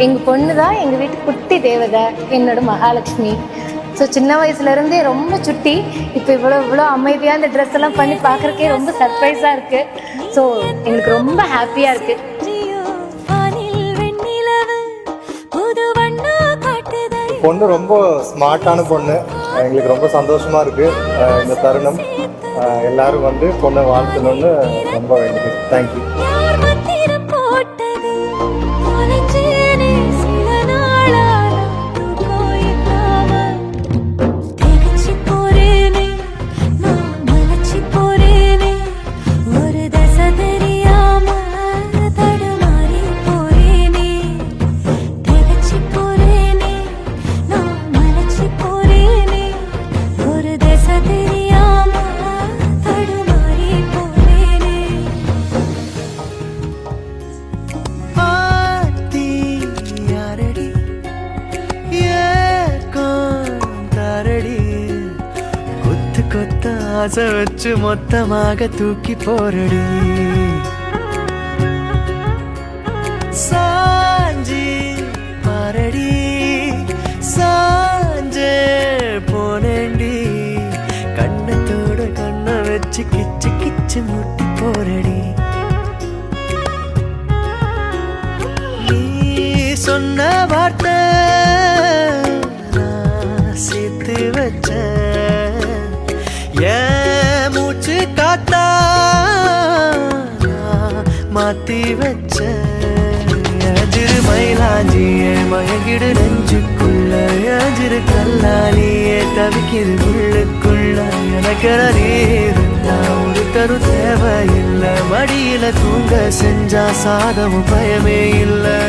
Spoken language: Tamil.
எங்கள் பொண்ணு தான் எங்கள் வீட்டு குட்டி தேவதை, என்னோட மகாலட்சுமி. ஸோ சின்ன வயசுலேருந்தே ரொம்ப சுட்டி, இப்போ இவ்வளோ அமைதியாக இந்த ட்ரெஸ் எல்லாம் பண்ணி பார்க்குறக்கே ரொம்ப சர்ப்ரைஸாக இருக்குது. ஸோ எங்களுக்கு ரொம்ப ஹாப்பியாக இருக்குது. பொண்ணு ரொம்ப ஸ்மார்ட்டான பொண்ணு, எங்களுக்கு ரொம்ப சந்தோஷமாக இருக்குது இந்த தருணம். எல்லாரும் வந்து பொண்ணை வாழ்த்தணும்னு ரொம்ப வேண்டியது. தேங்க்யூ. ஆசை வச்சு மொத்தமாக தூக்கி போரடி. சாஞ்சி பாரடி சாஞ்சே போனேண்டி, கண்ணத்தோட கண்ணை வச்சு கிச்சு கிச்சு முட்டி போரடி. நீ சொன்ன வார்த்தை சேர்த்து வச்ச மூச்சு காத்தா மாத்தி வச்ச அஜிரு மயிலாஞ்சியே மயங்கிடு நெஞ்சுக்குள்ள, அஜிரு கல்லாலியே தவிக்கிது உள்ளுக்குள்ள. எனக்கு ஒரு கரு தேவையில்லை, மடியில தூங்க செஞ்சா சாதமும் பயமே இல்லை.